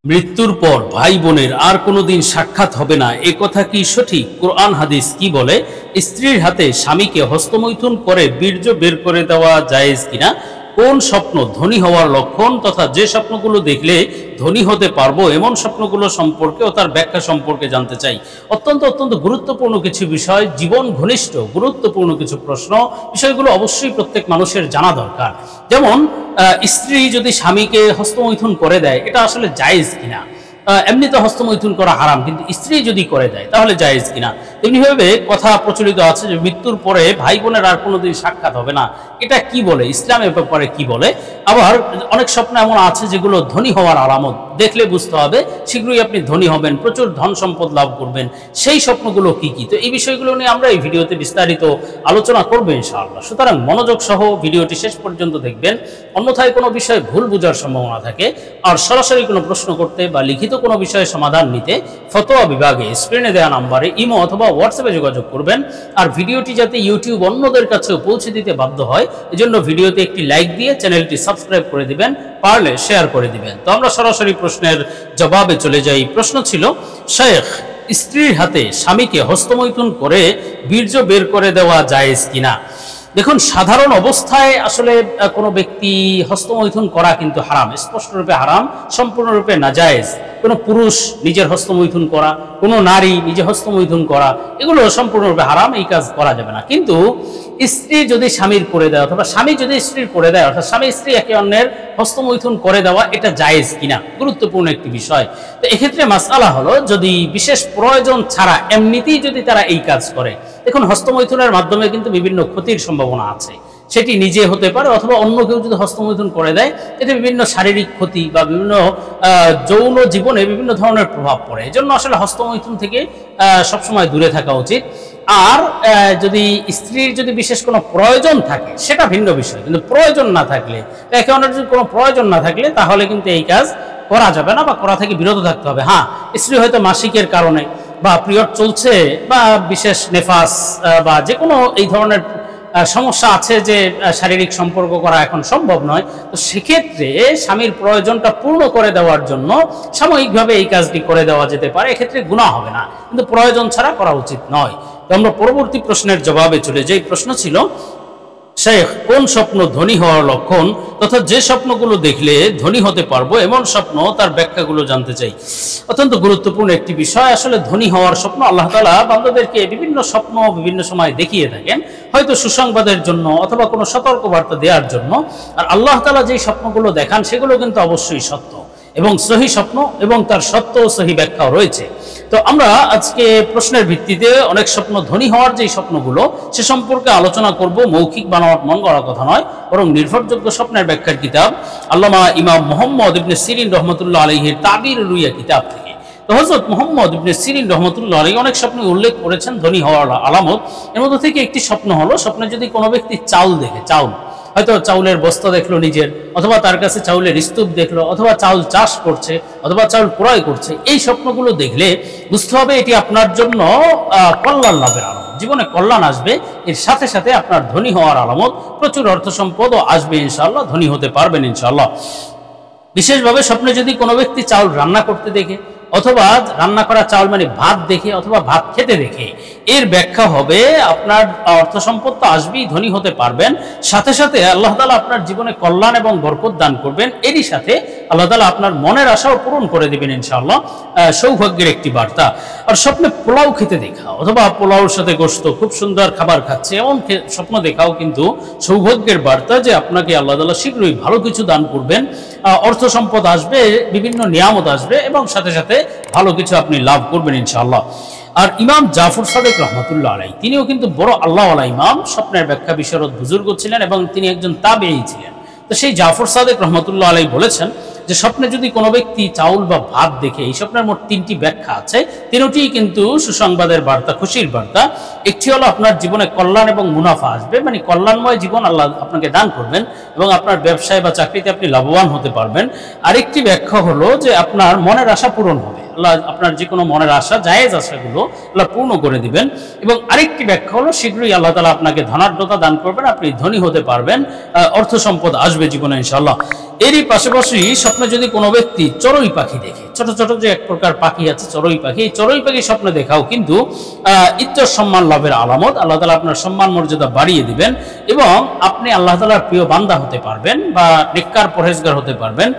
মৃত্যুর পর ভাই বোনের আর কোনোদিন সাক্ষাৎ হবে না, এ কথা কি সঠিক? কোরআন হাদিস কি বলে? স্ত্রীর হাতে স্বামীকে হস্তমৈথুন করে বীর্য বের করে দেওয়া জায়েজ কিনা? কোন স্বপ্ন ধনী হওয়ার লক্ষণ তথা যে স্বপ্নগুলো দেখলে ধনী হতে পারবো এমন স্বপ্নগুলো সম্পর্কে ও তার ব্যাখ্যা সম্পর্কে জানতে চাই। অত্যন্ত অত্যন্ত গুরুত্বপূর্ণ কিছু বিষয়, জীবন ঘনিষ্ঠ গুরুত্বপূর্ণ কিছু প্রশ্ন, বিষয়গুলো অবশ্যই প্রত্যেক মানুষের জানা দরকার। যেমন স্ত্রী যদি স্বামীকে হস্তমৈথুন করে দেয়, এটা আসলে জায়েজ কিনা? এমনিতে হস্তমৈথুন করা হারাম, কিন্তু স্ত্রী যদি করে দেয় তাহলে জায়েজ কিনা? তেমনিভাবে কথা প্রচলিত আছে যে মৃত্যুর পরে ভাই বোনের আর কোনোদিন সাক্ষাৎ হবে না, এটা কি বলে? ইসলামের ব্যাপারে কি বলে? আবার অনেক স্বপ্ন এমন আছে যেগুলো ধনী হওয়ার আলামত, দেখলে বুঝতে হবে শীঘ্রই আপনি ধনী হবেন, প্রচুর ধন সম্পদ লাভ করবেন। সেই স্বপ্নগুলো কি কি? তো এই বিষয়গুলো নিয়ে আমরা এই ভিডিওতে বিস্তারিত আলোচনা করবো ইনশাআল্লাহ। সুতরাং মনোযোগ সহ ভিডিওটি শেষ পর্যন্ত দেখবেন, অন্যথায় কোনো বিষয়ে ভুল বোঝার সম্ভাবনা থাকে। আর সরাসরি কোনো প্রশ্ন করতে বা লিখিত কোনো বিষয়ে সমাধান নিতে ফতোয়া বিভাগে স্ক্রিনে দেওয়া নাম্বারে ইমো অথবা হোয়াটসঅ্যাপে যোগাযোগ করবেন। আর ভিডিওটি যাতে ইউটিউব অন্যদের কাছেও পৌঁছে দিতে বাধ্য হয়, এজন্য ভিডিওতে একটি লাইক দিয়ে চ্যানেলটি সাবস্ক্রাইব করে দিবেন, পারলে শেয়ার করে দিবেন। তো আমরা সরাসরি প্রশ্নের জবাবে চলে যাই। প্রশ্ন ছিল, শেখ, স্ত্রীর হাতে স্বামীকে হস্তমৈথুন করে বীর্য বের করে দেওয়া জায়েজ কিনা? দেখুন, সাধারণ অবস্থায় আসলে কোনো ব্যক্তি হস্তমৈথুন করা কিন্তু হারাম, স্পষ্টরূপে হারাম, সম্পূর্ণরূপে নাজায়েজ। কোনো পুরুষ নিজের হস্তমৈথুন করা, কোনো নারী নিজে হস্তমৈথুন করা, এগুলো সম্পূর্ণরূপে হারাম, এই কাজ করা যাবে না। কিন্তু স্ত্রী যদি স্বামীর করে দেয় অথবা স্বামী যদি স্ত্রীর করে দেয়, অর্থাৎ স্বামী স্ত্রী একে অন্যের হস্তমৈথুন করে দেওয়া, এটা জায়েজ কিনা গুরুত্বপূর্ণ একটি বিষয়। তো এক্ষেত্রে মাসআলা হলো, যদি বিশেষ প্রয়োজন ছাড়া এমনিতেই যদি তারা এই কাজ করে, দেখুন হস্তমৈথুনের মাধ্যমে কিন্তু বিভিন্ন ক্ষতির সম্ভাবনা আছে, সেটি নিজে হতে পারে অথবা অন্য কেউ যদি হস্তমৈথুন করে দেয়, এতে বিভিন্ন শারীরিক ক্ষতি বা বিভিন্ন যৌন জীবনে বিভিন্ন ধরনের প্রভাব পড়ে। এজন্য আসলে হস্তমৈথুন থেকে সবসময় দূরে থাকা উচিত। আর যদি স্ত্রীর যদি বিশেষ কোনো প্রয়োজন থাকে সেটা ভিন্ন বিষয়, কিন্তু প্রয়োজন না থাকলে, একে অন্যের যদি কোনো প্রয়োজন না থাকলে, তাহলে কিন্তু এই কাজ করা যাবে না বা করা থেকে বিরত থাকতে হবে। হ্যাঁ, স্ত্রী হয়তো মাসিকের কারণে বা পিরিয়ড চলছে বা বিশেষ নেফাস বা যে কোনো এই ধরনের সমস্যা আছে যে শারীরিক সম্পর্ক করা এখন সম্ভব নয়, তো সেক্ষেত্রে স্বামীর প্রয়োজনটা পূর্ণ করে দেওয়ার জন্য সাময়িকভাবে এই কাজটি করে দেওয়া যেতে পারে, এক্ষেত্রে গুনাহ হবে না, কিন্তু প্রয়োজন ছাড়া করা উচিত নয়। তো আমরা পরবর্তী প্রশ্নের জবাবে চলে যাই। প্রশ্ন ছিল, শেখ, কোন স্বপ্ন ধনী হওয়ার লক্ষণ তথা যে স্বপ্নগুলো দেখলে ধনী হতে পারবো এমন স্বপ্ন, তার ব্যাখ্যাগুলো জানতে চাই। অত্যন্ত গুরুত্বপূর্ণ একটি বিষয়। আসলে ধনী হওয়ার স্বপ্ন আল্লাহ তাআলা বান্দাদেরকে বিভিন্ন স্বপ্ন বিভিন্ন সময় দেখিয়ে থাকেন, হয়তো সুসংবাদের জন্য অথবা কোনো সতর্কবার্তা দেওয়ার জন্য। আর আল্লাহ তাআলা যেই স্বপ্নগুলো দেখান সেগুলো কিন্তু অবশ্যই সত্য এবং সহি স্বপ্ন, এবং তার সত্য ও সহি ব্যাখ্যাও রয়েছে। তো আমরা আজকে প্রশ্নের ভিত্তিতে অনেক স্বপ্ন ধনী হওয়ার যে স্বপ্নগুলো সে সম্পর্কে আলোচনা করব। মৌখিক বানাওয়ার মন গড়া কথা নয়, বরং নির্ভরযোগ্য স্বপ্নের ব্যাখ্যার কিতাব আল্লামা ইমাম মুহাম্মদ ইবনে সিরিন রহমতুল্লাহ আলাইহির তাবির রুইয়া কিতাব থেকে। তো হযরত মুহাম্মদ ইবনে সিরিন রহমতুল্লাহ আলাইহি অনেক স্বপ্ন উল্লেখ করেছেন ধনী হওয়ার আলামত। এর মধ্যে থেকে একটি স্বপ্ন হলো, স্বপ্নে যদি কোনো ব্যক্তি চাউল দেখে, চাউল, হয়তো চাউলের বস্তা দেখলো নিজের, অথবা তার কাছে চাউলের স্তূপ দেখলো, অথবা চাউল চাষ করছে, অথবা চাউল ক্রয় করছে, এই স্বপ্নগুলো দেখলে বুঝতে হবে এটি আপনার জন্য কল্যাণ লাভের আলামত, জীবনে কল্যাণ আসবে, এর সাথে সাথে আপনার ধনী হওয়ার আলামত, প্রচুর অর্থ সম্পদও আসবে ইনশাআল্লাহ, ধনী হতে পারবেন ইনশাআল্লাহ। বিশেষভাবে স্বপ্নে যদি কোনো ব্যক্তি চাউল রান্না করতে দেখে, অথবা রান্না করা চাউল মানে ভাত দেখে অথবা ভাত খেতে দেখে, এর ব্যাখ্যা হবে আপনার অর্থ সম্পদ তো আসবেই, ধনী হতে পারবেন, সাথে সাথে আল্লাহ তাআলা আপনার জীবনে কল্যাণ এবং বরকত দান করবেন, এরই সাথে আল্লাহ তাআলা আপনার মনের আশাও পূরণ করে দিবেন ইনশাআল্লাহ। সৌভাগ্যের একটি বার্তা। আর স্বপ্নে পোলাও খেতে দেখা অথবা পোলাওর সাথে গোশত, খুব সুন্দর খাবার খাচ্ছে, এমন স্বপ্ন দেখাও কিন্তু সৌভাগ্যের বার্তা যে আপনাকে আল্লাহ তাআলা শীঘ্রই ভালো কিছু দান করবেন, অর্থ সম্পদ আসবে, বিভিন্ন নিয়ামত আসবে, এবং সাথে সাথে ভালো কিছু আপনি লাভ করবেন ইনশাআল্লাহ। আর ইমাম জাফর সাদেক রহমতুল্লাহ আলাইহি, তিনিও কিন্তু বড় আল্লাহওয়ালা ইমাম, স্বপ্নের ব্যাখ্যা বিশারদ বুজুর্গ ছিলেন এবং তিনি একজন তাবেঈ ছিলেন। তো সেই জাফর সাদেক রহমতুল্লাহ আলাইহি বলেছেন যে স্বপ্নে যদি কোনো ব্যক্তি চাউল বা ভাত দেখে, এই স্বপ্নের মোট তিনটি ব্যাখ্যা আছে, তিনটিই কিন্তু সুসংবাদের বার্তা, খুশির বার্তা। একটি হলো আপনার জীবনে কল্যাণ এবং মুনাফা আসবে, মানে কল্যাণময় জীবন আল্লাহ আপনাকে দান করবেন এবং আপনার ব্যবসায় বা চাকরিতে আপনি লাভবান হতে পারবেন। আরেকটি ব্যাখ্যা হলো যে আপনার মনের আশা পূরণ হবে, আল্লাহ আপনার যে কোনো মনের আশা, জায়েজ আশাগুলো আল্লাহ পূর্ণ করে দিবেন। এবং আরেকটি ব্যাখ্যা হলো শীঘ্রই আল্লাহ তাআলা আপনাকে ধনাঢ্যতা দান করবেন, আপনি ধনী হতে পারবেন, অর্থ সম্পদ আসবে জীবনে ইনশাআল্লাহ। এরই পাশাপাশি স্বপ্নে যদি কোনো ব্যক্তি চড়ুই পাখি দেখে, ছোট ছোট যে এক প্রকার পাখি আছে চড়ুই পাখি, এই চড়ুই পাখি স্বপ্নে দেখাও কিন্তু ইজ্জত সম্মান লাভের আলামত। আল্লাহ তাআলা আপনার সম্মান মর্যাদা বাড়িয়ে দিবেন এবং আপনি আল্লাহ তাআলার প্রিয় বান্দা হতে পারবেন বা নেককার পরহেজগার হতে পারবেন।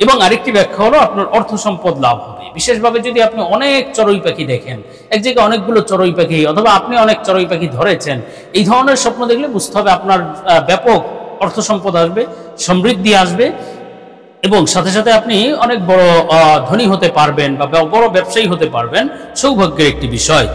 এবং আরেকটি ব্যাখ্যা হলো আপনার অর্থ সম্পদ লাভ হবে। বিশেষভাবে যদি আপনি অনেক চড়ুই পাখি দেখেন, এক জায়গায় অনেকগুলো চড়ুই পাখি, অথবা আপনি অনেক চড়ুই পাখি ধরেছেন, এই ধরনের স্বপ্ন দেখলে বুঝতে হবে আপনার ব্যাপক অর্থ সম্পদ আসবে, সমৃদ্ধি আসবে এবং সাথে সাথে আপনি অনেক বড় ধনী হতে পারবেন বা বড় ব্যবসায়ী হতে পারবেন, সৌভাগ্যের একটি বিষয়।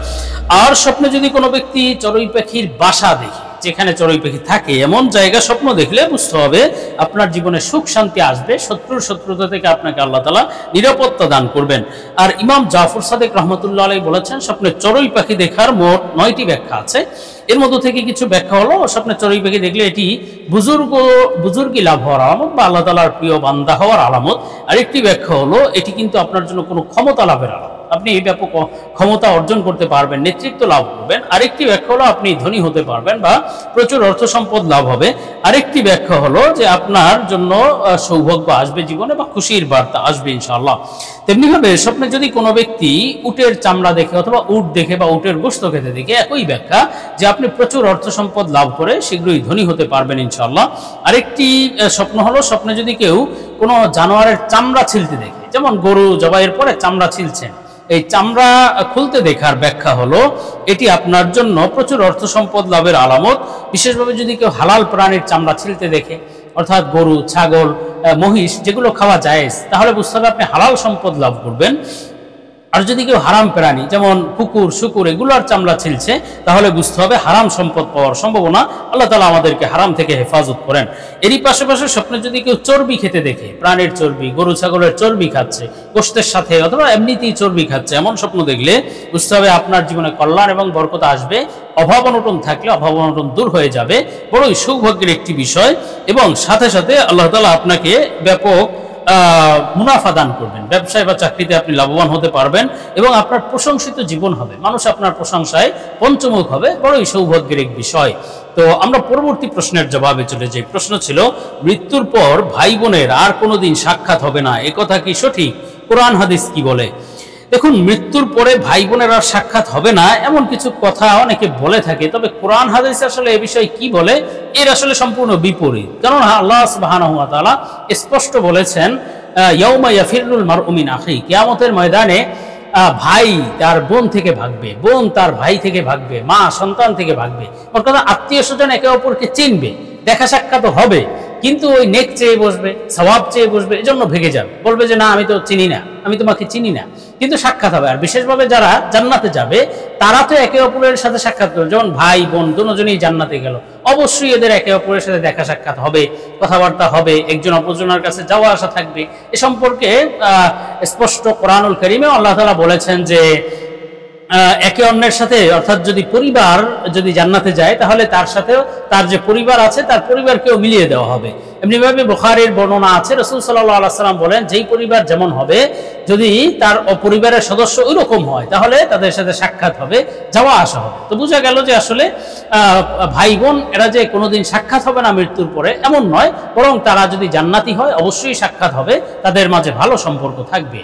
আর স্বপ্নে যদি কোনো ব্যক্তি চড়ুই পাখির বাসা দেখে, যেখানে চড়ুই পাখি থাকে এমন জায়গা স্বপ্ন দেখলে বুঝতে হবে আপনার জীবনে সুখ শান্তি আসবে, শত্রুর শত্রুতা থেকে আপনাকে আল্লাহ তাআলা নিরাপত্তা দান করবেন। আর ইমাম জাফর সাদিক রহমতুল্লাহ আলাইহি বলেছেন স্বপ্নে চড়ুই পাখি দেখার মোট 9টি ব্যাখ্যা আছে। এর মধ্য থেকে কিছু ব্যাখ্যা হলো স্বপ্নে চড়ুই পাখি দেখলে এটি বুজুর্গি লাভ হওয়ার আলামত বা আল্লাহ তাআলার প্রিয় বান্দা হওয়ার আলামত। আরেকটি ব্যাখ্যা হলো এটি কিন্তু আপনার জন্য কোনো ক্ষমতা লাভের আলামত, আপনি এই ব্যাপক ক্ষমতা অর্জন করতে পারবেন, নেতৃত্ব লাভ করবেন। আরেকটি ব্যাখ্যা হলো আপনি ধনী হতে পারবেন বা প্রচুর অর্থ সম্পদ লাভ হবে। আরেকটি ব্যাখ্যা হলো যে আপনার জন্য সৌভাগ্য আসবে জীবনে বা খুশির বার্তা আসবে ইনশাআল্লাহ। তেমনিভাবে স্বপ্নে যদি কোনো ব্যক্তি উটের চামড়া দেখে অথবা উট দেখে বা উটের গোশত খেতে দেখে, একই ব্যাখ্যা যে আপনি প্রচুর অর্থ সম্পদ লাভ করে শীঘ্রই ধনী হতে পারবেন ইনশাআল্লাহ। আরেকটি স্বপ্ন হলো স্বপ্নে যদি কেউ কোনো জানোয়ারের চামড়া ছিলতে দেখে, যেমন গরু জবাইয়ের পরে চামড়া ছিলছেন, এই চামড়া খুলতে দেখার ব্যাখ্যা হলো এটি আপনার জন্য প্রচুর অর্থ সম্পদ লাভের আলামত। বিশেষভাবে যদি কেউ হালাল প্রাণীর চামড়া ছিলতে দেখে, অর্থাৎ গরু, ছাগল, মহিষ যেগুলো খাওয়া জায়েজ, তাহলে বুঝতে হবে আপনি হালাল সম্পদ লাভ করবেন। আর যদি কেউ হারাম প্রাণী যেমন কুকুর, শুকুর এগুলোর চামড়া ছিলছে, তাহলে বুঝতে হবে হারাম সম্পদ পাওয়ার সম্ভাবনা। আল্লাহ তাআলা আমাদেরকে হারাম থেকে হেফাজত করেন। এরই পাশাপাশি স্বপ্নে যদি কেউ চর্বি খেতে দেখে, প্রাণের চর্বি, গরু ছাগলের চর্বি খাচ্ছে গোশতের সাথে অথবা এমনিতেই চর্বি খাচ্ছে, এমন স্বপ্ন দেখলে বুঝতে হবে আপনার জীবনে কল্যাণ এবং বরকত আসবে। অভাব অনটন থাকলে অভাব অনটন দূর হয়ে যাবে, বড়ই সৌভাগ্যের একটি বিষয়। এবং সাথে সাথে আল্লাহ তাআলা আপনাকে ব্যাপক মুনাফা দান করবেন, ব্যবসায় বা চাকরিতে আপনি লাভবান হতে পারবেন এবং আপনার প্রশংসিত জীবন হবে, মানুষ আপনার প্রশংসায় পঞ্চমুখ হবে, বড়ই সৌভাগ্যের এক বিষয়। তো আমরা পরবর্তী প্রশ্নের জবাবে চলে যাই। প্রশ্ন ছিল মৃত্যুর পর ভাই বোনের আর কোনোদিন সাক্ষাৎ হবে না, এ কথা কি সঠিক? কোরআন হাদিস কি বলে? দেখুন, মৃত্যুর পরে ভাই বোনের আর সাক্ষাৎ হবে না এমন কিছু কথা অনেকে বলে থাকে, তবে কোরআন হাদিস আসলে এ বিষয়ে কি বলে এর আসলে সম্পূর্ণ বিপরীত। কারণ আল্লাহ সুবহানাহু ওয়া তাআলা স্পষ্ট বলেছেন ইয়াউমা ইয়াফিরুল মারউ মিন আখি, কিয়ামতের ময়দানে ভাই তার বোন থেকে ভাগবে, বোন তার ভাই থেকে ভাগবে, মা সন্তান থেকে ভাগবে। ওর কথা আত্মীয় স্বজন একে অপরকে চিনবে, দেখা সাক্ষাৎ হবে, কিন্তু ওই নেক চেয়ে বসবে, সওয়াব চেয়ে বসবে, এজন্য ভেগে যাবে, বলবে যে না আমি তো চিনি না, আমি তোমাকে চিনি না, কিন্তু সাক্ষাৎ হবে। আর বিশেষভাবে যারা জান্নাতে যাবে তারা তো একে অপরের সাথে সাক্ষাৎ করবে, যেমন ভাই বোন দুজনেই জান্নাতে গেল, অবশ্যই এদের একে অপরের সাথে দেখা সাক্ষাৎ হবে, কথাবার্তা হবে, একজন অপরজনের কাছে যাওয়া আসা থাকবে। এ সম্পর্কে স্পষ্ট কোরআনুল কারীমে আল্লাহ তাআলা বলেছেন যে একে অন্যের সাথে, অর্থাৎ যদি পরিবার যদি জান্নাতে যায় তাহলে তার সাথে তার যে পরিবার আছে তার পরিবারকেও মিলিয়ে দেওয়া হবে। এমনিভাবে বুখারীর বর্ণনা আছে, রাসূল সাল্লাল্লাহু আলাইহি ওয়াসাল্লাম বলেন যেই পরিবার যেমন হবে, যদি তার পরিবারের সদস্য ওই রকম হয় তাহলে তাদের সাথে সাক্ষাৎ হবে, যাওয়া আসা হবে। তো বোঝা গেল যে আসলে ভাই বোন এরা যে কোনোদিন সাক্ষাৎ হবে না মৃত্যুর পরে এমন নয়, বরং তারা যদি জান্নাতি হয় অবশ্যই সাক্ষাৎ হবে, তাদের মাঝে ভালো সম্পর্ক থাকবে।